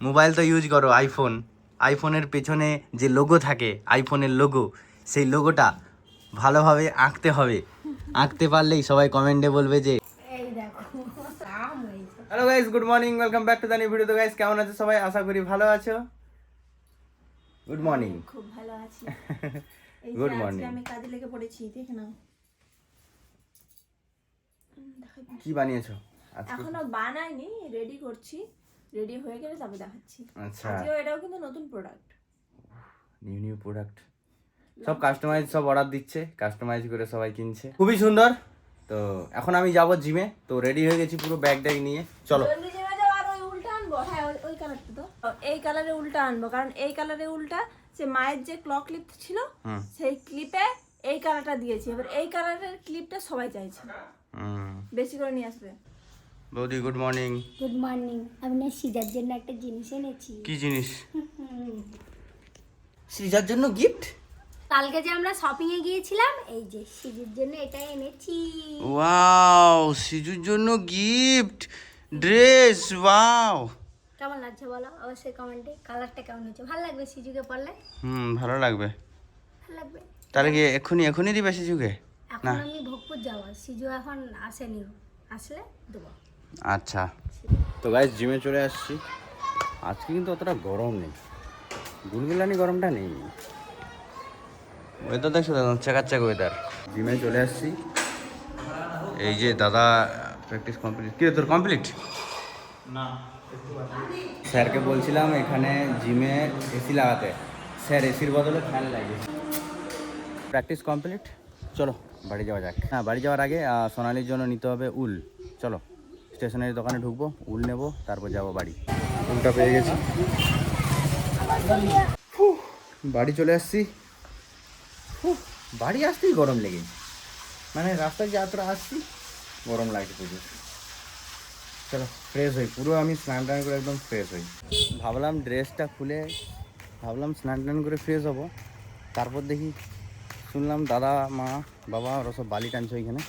Mobile তো use করো iPhone, আইফোনের পেছনে যে লোগো থাকে, আইফোনের লোগো, সেই লোগোটা ভালোভাবে আঁকতে হবে। আঁকতে পারলেই সবাই কমেন্টে বলবে যে এই দেখো কাম হয়েছে। Hello guys, good morning, welcome back to the new video. তো গাইস, কেমন আছো সবাই? আশা করি ভালো আছো। Good morning. খুব ভালো আছি। এই Good যে morning. আজকে আমি কাজে লেগে পড়েছি, দেখে নাও। কি বানিয়েছো আজকে? এখনো বানাইনি, রেডি করছি। রেডি হয়ে গেলে তবে দেখাচ্ছি। আচ্ছা, আজকেও এটাও কিন্তু নতুন প্রোডাক্ট। নিউ প্রোডাক্ট, সব কাস্টমাইজ, সব অর্ডার দিচ্ছে, কাস্টমাইজ করে সবাই কিনছে, খুবই সুন্দর। তো এখন আমি যাব জিমে, তো রেডি হয়ে গেছি পুরো ব্যাগ ট্যাগ নিয়ে। চলো জলদি জিমে যাও। আর ওই উল্টা আনবো, হ্যাঁ ওই কালারটা তো এই কালারে উল্টা আনবো, কারণ এই কালারে উল্টা যে মায়ের যে ক্লক ক্লিপ ছিল সেই ক্লিপে এই কালারটা দিয়েছি। এবার এই কালারের ক্লিপটা সবাই চাইছে, বেশি করে নিয়ে আসবে। বৌদি গুড মর্নিং। Good morning. আমি না সিজার জন্য একটা জিনিস এনেছি। কি জিনিস? সৃজার জন্য গিফট? কালকে যে আমরা শপিং এ গিয়েছিলাম, এই যে সিজুর জন্য এটা এনেছি। ওয়াও, সিজুর জন্য গিফট, ড্রেস। ওয়াও, কেমন লাগছে বলো অবশ্যই কমেন্টে। কালারটা কেমন হয়েছে? ভালো লাগবে সিজুকে পরলে? ভালো লাগবে। ভালো লাগবে। তাহলে কি এখনই দিবে সিজুকে? এখন আমি ভোগপুর যাব, সিজু এখন আসেনি, আসলে দেবো। আচ্ছা, তো গাইস জিমে চলে আসছি। আজকে কিন্তু অতটা গরম নেই, গুলগুলানি গরমটা নেই। ওয়েদার দেখছো, চাকাচাক ওয়েদার। জিমে চলে আসছি। এই যে দাদা প্র্যাকটিস কমপ্লিট। কি রে, তোর কমপ্লিট? না, স্যারকে বলছিলাম এখানে জিমে এসি লাগাতে, স্যার এসির বদলে ফ্যান লাগিয়েছে। প্র্যাকটিস কমপ্লিট, চলো বাড়ি যাওয়া যাক। হ্যাঁ, বাড়ি যাওয়ার আগে সোনালির জন্য নিতে হবে উল। চলো স্টেশনারি দোকানে ঢুকবো, উল নেবো, তারপর যাবো বাড়ি। উলটা পেয়ে গেছি, বাড়ি চলে আসছি। বাড়ি আসতেই গরম লেগেছে, মানে রাস্তায় যে এতটা আসছি গরম লাগছে প্রচুর। চলো ফ্রেশ হই, পুরো আমি স্নান টান করে একদম ফ্রেশ হই। ভাবলাম ড্রেসটা খুলে, ভাবলাম স্নান টান করে ফ্রেশ হবো, তারপর দেখি শুনলাম দাদা মা বাবা ওরা সব বালি টানছে ওইখানে।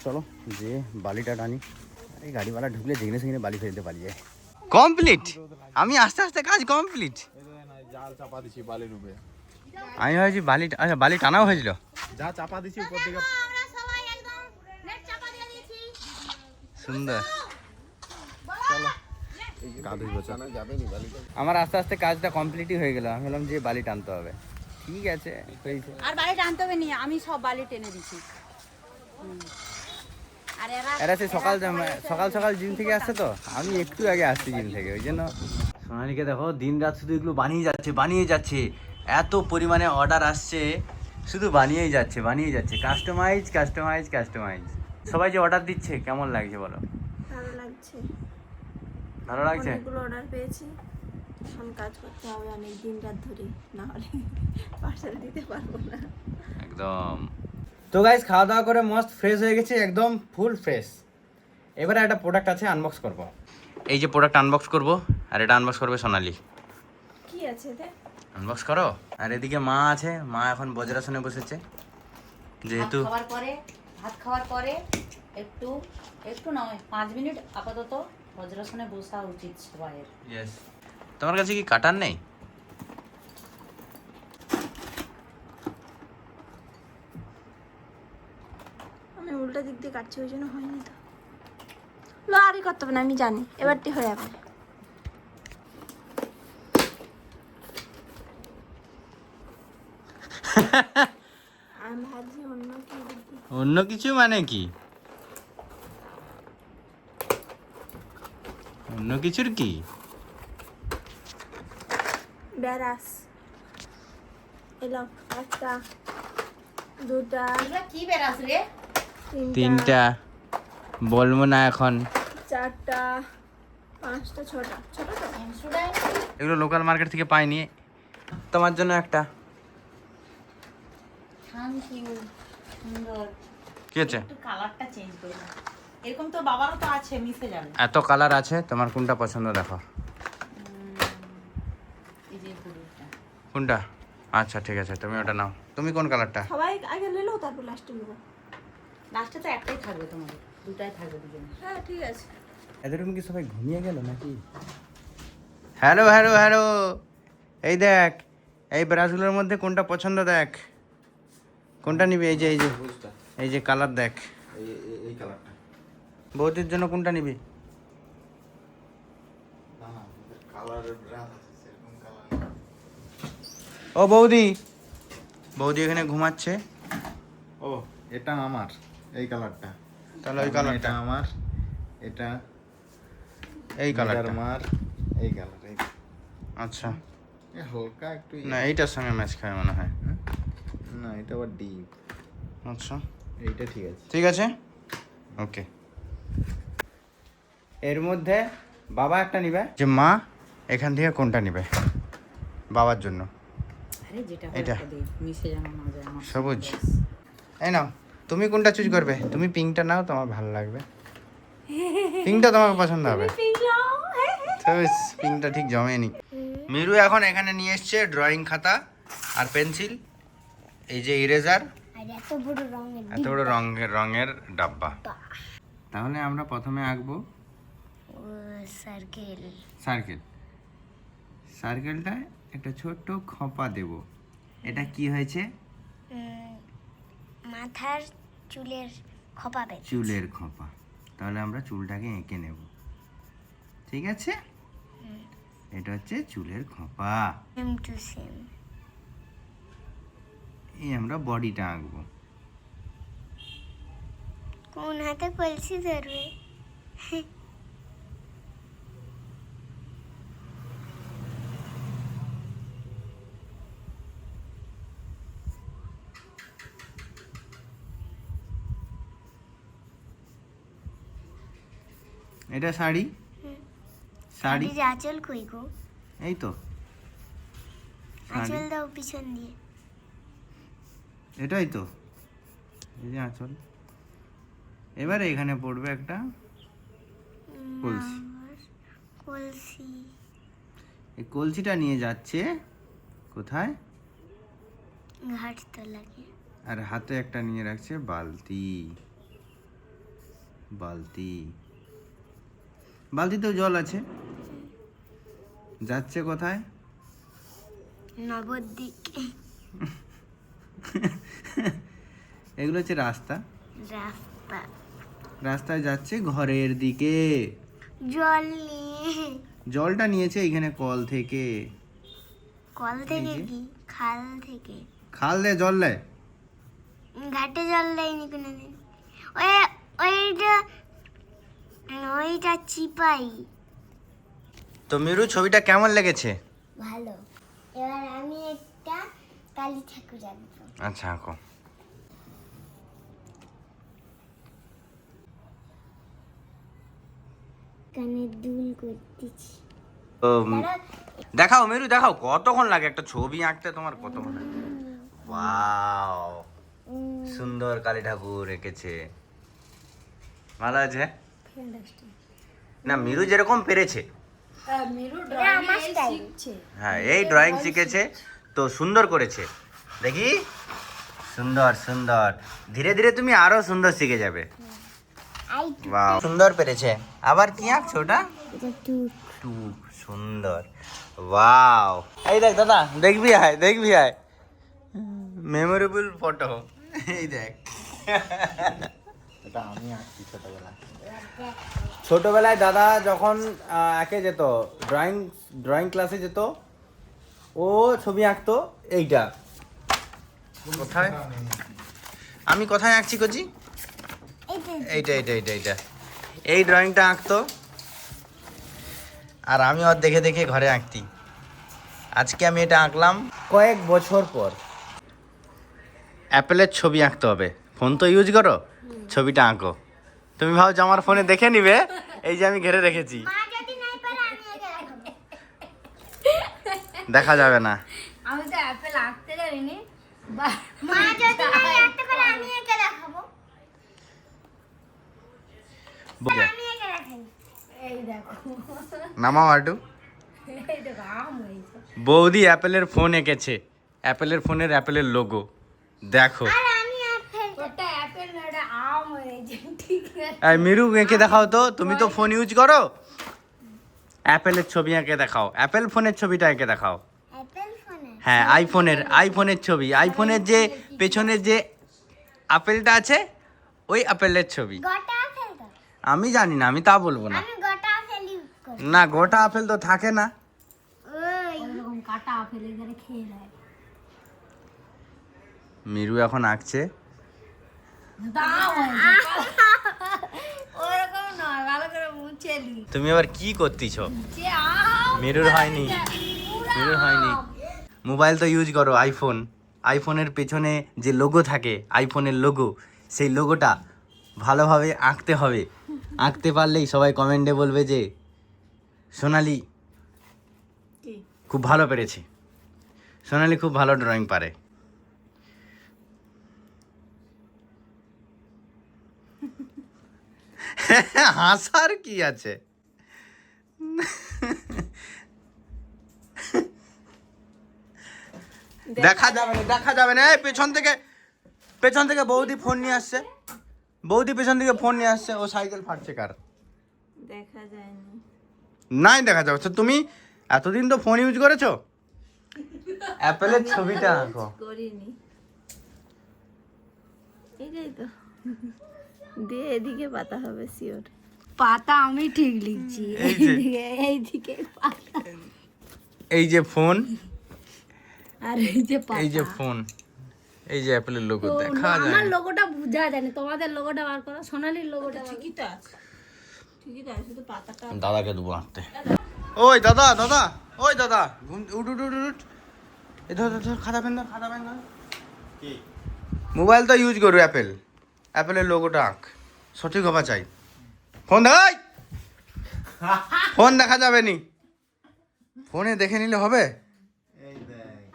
চলো যে বালিটা টানি। এই গাড়িওয়ালা ঢুকলে যেখানে সেখানে বালি ফেলতে পারি যায়। কমপ্লিট, আমি আস্তে আস্তে কাজ কমপ্লিট। জাল চাপা দিছি বালির উপরে, আমি ভাবছি বালি, আচ্ছা বালি টানাও হয়েছিল। যা চাপা দিছি উপর থেকে সুন্দর। কাঁধে গোছানো যাবে নি বালিটা। আমার আস্তে আস্তে কাজটা কমপ্লিটই হয়ে গেল। আমি বললাম যে বালি টানতে হবে, ঠিক আছে হয়েছে। আর বালি টানতে হবে নি, আমি সব বালি টেনে দিছি। আর এরা সে সকাল সকাল জিম থেকে আসছে, তো আমি একটু আগে আসছি জিম থেকে, ওই জন্য। সোনালিকে দেখো দিন রাত শুধু এগুলো বানিয়ে যাচ্ছে। এত পরিমাণে অর্ডার আসছে, শুধু বানিয়েই যাচ্ছে। কাস্টমাইজ। সবাই যে অর্ডার দিচ্ছে, কেমন লাগছে বলো? ভালো লাগছে, ভালো লাগছে। অনেকগুলো অর্ডার পেয়েছি। এখন কাজ করতে হবে অনেক দিন রাত ধরে, না হলে পার্সেল দিতে পারবো না একদম। তো গাইস, খাওয়া দাওয়া করে মস্ত ফ্রেশ হয়ে গেছে, একদম ফুল ফ্রেশ। এবারে একটা প্রোডাক্ট আছে, আনবক্স করব। এই যে প্রোডাক্ট আনবক্স করব, আর এটা আনবক্স করবে সোনালি। কি আছে এতে? আনবক্স করো। আর এদিকে মা আছে, মা এখন বজ্রাসনে বসেছে, যেহেতু ভাত খাওয়ার পরে একটু নয় 5 মিনিট আপাতত বজ্রাসনে বসা উচিত সবাইয়ের। ইয়েস। তোমার কাছে কি কাটার নেই? আমি উল্টা দিক দিয়ে কাটছি, ওই জন্য হয়নি তো। লো, আরই করতে হবে না, আমি জানি এবারটি হয়ে যাবে। আমি ভাবছি অন্য কিছু মানে কি? অন্য কিছুর কি? ব্যারাস এলো, একটা, দুটা, কি বেরাস রে? তিনটা বলবো না এখন। চারটা, পাঁচটা, ছটা। ছোট তো? এগুলো লোকাল মার্কেট থেকে পাইনি, তোমার জন্য একটা। Thank you. সুন্দর। কি আছে? একটু কালারটা চেঞ্জ করে দাও। এরকম তো বাবারও তো আছে, মিশে যাবে। এত কালার আছে, তোমার কোনটা পছন্দ দেখো। এই যে পুরোটা। কোনটা? আচ্ছা ঠিক আছে, তুমি ওটা নাও। তুমি কোন কালারটা? সবাই আগে নিলো, তারপর লাস্টে নেবো। লাস্টে তো একটাই থাকবে, তোমাদের দুটাই থাকবে দুজনে। হ্যাঁ ঠিক আছে। এদের কি সবাই ঘুমিয়ে গেল নাকি? হ্যালো হ্যালো হ্যালো, এই দেখ, এই ব্রাশগুলোর মধ্যে কোনটা পছন্দ দেখ, কোনটা নিবি? এই যে এই যে এই যে কালার দেখ, এই কালারটা বৌদির জন্য কোনটা নিবি? না না কালারের ব্রাশ আছে সেরকম কালার। ও বৌদি, বৌদি এখানে ঘুমাচ্ছে। ও এটা আমার, এই কালারটা। তাহলে ওই কালারটা এটা আমার, এটা এই কালারটা আমার, এই কালার। এই আচ্ছা, হালকা একটু না এইটার সঙ্গে ম্যাচ খায় মনে হয়। না এটা আবার ডিপ। আচ্ছা এইটা ঠিক আছে। ঠিক আছে, ওকে। এর মধ্যে বাবা একটা নিবে, যে মা এখান থেকে কোনটা নিবে বাবার জন্য? আরে যেটা এটা। মিশে যেন না যায় আমার সবুজ। এই নাও, তুমি কোনটা চুজ করবে? তুমি পিঙ্কটা নাও, তোমার ভালো লাগবে। পিঙ্কটা তোমাকে পছন্দ হবে। পিঙ্কটা ঠিক জমেনি। মিরু এখন এখানে নিয়ে এসছে ড্রয়িং খাতা আর পেন্সিল, এই যে ইরেজার, আর এত বড় রঙের এত বড় রঙের ডাব্বা। তাহলে আমরা প্রথমে আঁকবো সার্কেল। সার্কেল। সার্কেলটায় একটা ছোট্ট খোঁপা দেব। এটা কি হয়েছে? মাথার চুলের খোপা বের। চুলের খোঁপা। তাহলে আমরা চুলটাকে এঁকে নেব, ঠিক আছে? এটা হচ্ছে চুলের খোঁপা। Same to same. এই আমরা বডিটা আঁকবো। কোন হাতে কলসি ধরবে? এটা শাড়ি, শাড়ি, যে আঁচল কই গো? এই তো শাড়ি, আঁচল দাও পিছন দিয়ে। এটাই তো, এই যে আঁচল। এবারে এখানে পড়বে একটা কলসি। কলসি। এই কলসিটা নিয়ে যাচ্ছে কোথায়? ঘাট তো লাগে। আর হাতে একটা নিয়ে রাখছে বালতি। বালতি, বালতিতেও জল আছে। যাচ্ছে কোথায়? নবদ্বীপে। এগুলো হচ্ছে রাস্তা। রাস্তা। রাস্তায় যাচ্ছে ঘরের দিকে। জল নিয়ে। জলটা নিয়েছে এখানে কল থেকে। কল থেকে কি? খাল থেকে। খাল দে জল দেয়? ঘাটে জল দেয়নি কোনোদিন। ওই ওইটা ওইটা চিপাই। তো মিরু, ছবিটা কেমন লেগেছে? ভালো। এবার আমি একটা কালী ঠাকুর আঁকবো। আচ্ছা আঁকো। কানে দুল করতেছি। দেখাও মিরু, দেখাও কতক্ষণ লাগে একটা ছবি আঁকতে, তোমার কতক্ষণ লাগে? ওয়াও, সুন্দর কালী ঠাকুর এঁকেছে, ভালো আছে। না মিরু যেরকম পেরেছে, এটা আমার স্টাইল। হ্যাঁ এই ড্রয়িং শিখেছে তো সুন্দর করেছে। দেখি, সুন্দর সুন্দর, ধীরে ধীরে তুমি আরো সুন্দর শিখে যাবে। বাহ, সুন্দর পেরেছে। আবার কি আঁকছো ওটা? এটা টু। টু, সুন্দর। ওয়াও, এই দেখ দাদা, দেখবি আয়, দেখবি আয়, মেমোরেবল ফটো। এই দেখ, এটা আমি আঁকছি ছোটবেলায়। ছোটবেলায় দাদা যখন একে যেত ড্রয়িং ক্লাসে যেত, ও ছবি আঁকতো এইটা। কোথায় আমি কোথায় আঁকছি কচি? এইটা এইটা এইটা এইটা, এই ড্রয়িংটা আঁকতো আর আমি ওর দেখে দেখে ঘরে আঁকতি। আজকে আমি এটা আঁকলাম কয়েক বছর পর। অ্যাপেলের ছবি আঁকতে হবে, ফোন তো ইউজ করো, ছবিটা আঁকো। তুমি ভাবছো আমার ফোনে দেখে নিবে, এই যে আমি ঘিরে রেখেছি, মা যদি নাই পারে আমি একা রাখবো। দেখা যাবে না। আমি তো অ্যাপেল আঁকতে জানিনি। মা যদি নাই আঁকতে পারে আমি একা রাখবো। আমি একা রাখি। এই দেখো। নামাও আটু। এই দেখো আম হয়েছে। বৌদি অ্যাপেলের ফোন এঁকেছে, অ্যাপেলের ফোনের অ্যাপেলের লোগো দেখো। আর আমি অ্যাপেল। ওটা অ্যাপেল না, ওটা আম হয়েছে। ঠিক আছে। এই মিরু এঁকে দেখাও তো, তুমি তো ফোন ইউজ করো, অ্যাপেলের ছবি এঁকে দেখাও, অ্যাপেল ফোনের ছবিটা এঁকে দেখাও। অ্যাপেল ফোনে হ্যাঁ, আইফোনের ছবি, আইফোনের যে পেছনের যে আপেলটা আছে ওই আপেলের ছবি। গোটা আপেল তো আমি জানি না, আমি তা বলবো না। আমি গোটা আপেল ইউজ করি না, গোটা আপেল তো থাকে না। ওই এরকম কাটা আপেল এখানে খেয়ে নেয় মিরু এখন আঁকছে। ওরকম নয়, ভালো করে মুছে নি তুমি আবার কি করতেছ? যে আম মিরুর হয়নি, মিরুর হয়নি। মোবাইল তো ইউজ করো, আইফোন, আইফোনের পেছনে যে লোগো থাকে, আইফোনের লোগো, সেই লোগোটা ভালোভাবে আঁকতে হবে। আঁকতে পারলেই সবাই কমেন্টে বলবে যে সোনালি কি খুব ভালো পেরেছে, সোনালি খুব ভালো ড্রয়িং পারে। হাসার কি আছে? দেখা যাবে না, দেখা যাবে না। এই পেছন থেকে বৌদি ফোন নিয়ে আসছে, বৌদি পেছন থেকে ফোন নিয়ে আসছে। ও সাইকেল ফাটছে কার? দেখা যায়নি। নাই দেখা যাবে। তো তুমি এতদিন তো ফোন ইউজ করেছো, অ্যাপেলের ছবিটা আঁকো। করিনি, এটাই তো দিয়ে এদিকে পাতা হবে শিওর। পাতা আমি ঠিক লিখছি, এই যে। এইদিকে পাতা এই যে ফোন, আর এই যে পাতা। এই যে ফোন, এই যে অ্যাপেলের লোগো দেখা যায়। আমার লোগোটা বোঝা যায় না, তোমাদের লোগোটা বার করো, সোনালির লোগোটা বার করো। ঠিকই তো আছে, ঠিকই তো আছে, শুধু পাতাটা। দাদাকে দেবো আঁকতে। ওই দাদা, দাদা, ওই দাদা, উঠ উঠ উঠ উঠ। এই ধর ধর, খাতা পেন ধর, খাতা পেন ধর। মোবাইল তো ইউজ করো অ্যাপেল, অ্যাপেলের লোগোটা আঁক, সঠিক হবা চাই। ফোন দেখাই, ফোন দেখা যাবে নি, ফোনে দেখে নিলে হবে।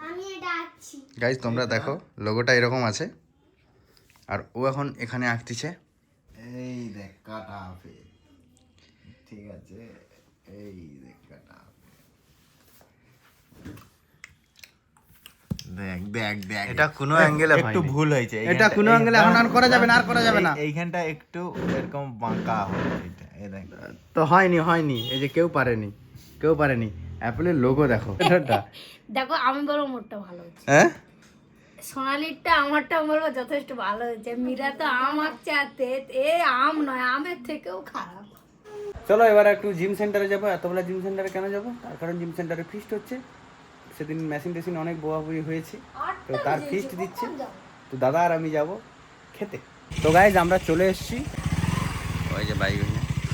আমি এটা আঁকছি। গাইজ তোমরা দেখো, লোগোটা এরকম আছে, আর ও এখন এখানে আঁকতেছে। এই দেখ কাটা আপেল, ঠিক আছে, এই দেখ কাটা আপেল। দেখ দেখ দেখ, এটা কোনো অ্যাঙ্গেলে একটু ভুল হয়েছে, এটা কোনো অ্যাঙ্গেলে এখন আর করা যাবে না, আর করা যাবে না। এইখানটা একটু এরকম বাঁকা হবে, এটা এই দেখ। তো হয়নি, হয়নি, এই যে কেউ পারেনি, কেউ পারেনি। অ্যাপেলের লোগো দেখো এটা। দেখো আমি বলবো মোটটা ভালো হয়েছে, হ্যাঁ, সোনালিরটা আমারটা বলবো যথেষ্ট ভালো হয়েছে। মীরা তো আম আঁকছে, আর এ আম নয়, আমের থেকেও খারাপ। চলো এবার একটু জিম সেন্টারে যাবো। এতবেলা জিম সেন্টারে কেন যাবো? তার কারণ জিম সেন্টারে ফিস্ট হচ্ছে। সেদিন মেশিন টেশিন অনেক বোয়াবুই হয়েছে, তো তার ফিস্ট দিচ্ছে। তো দাদা আর আমি যাব খেতে। তো গাইজ আমরা চলে এসেছি, ওই যে বাইক,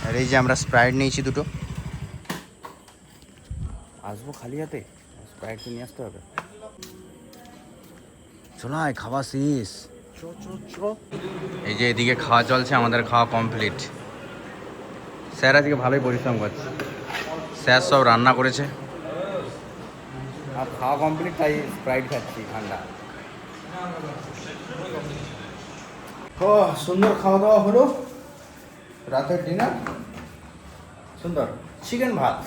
আর এই যে আমরা স্প্রাইট নিয়েছি দুটো। আসবো খালি হাতে, স্প্রাইট তো নিয়ে আসতে হবে। চলো আয়, খাওয়া শেষ। এই যে এদিকে খাওয়া চলছে, আমাদের খাওয়া কমপ্লিট। স্যার আজকে ভালোই পরিশ্রম করছে, স্যার সব রান্না করেছে আর খাওয়া কমপ্লিট, তাই স্প্রাইট খাচ্ছি ঠান্ডা। ও সুন্দর খাওয়া দাওয়া হলো, রাতের ডিনার সুন্দর, চিকেন ভাত।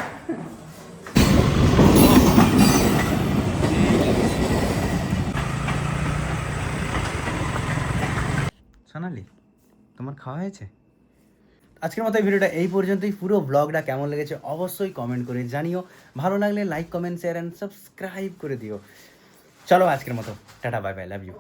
সোনালি, তোমার খাওয়া হয়েছে? আজকের মতো এই ভিডিওটা এই পর্যন্তই। পুরো ব্লগটা কেমন লেগেছে অবশ্যই কমেন্ট করে জানিও। ভালো লাগলে like, comment, share and subscribe করে দিও। চলো আজকের মতো tata, bye bye, love you.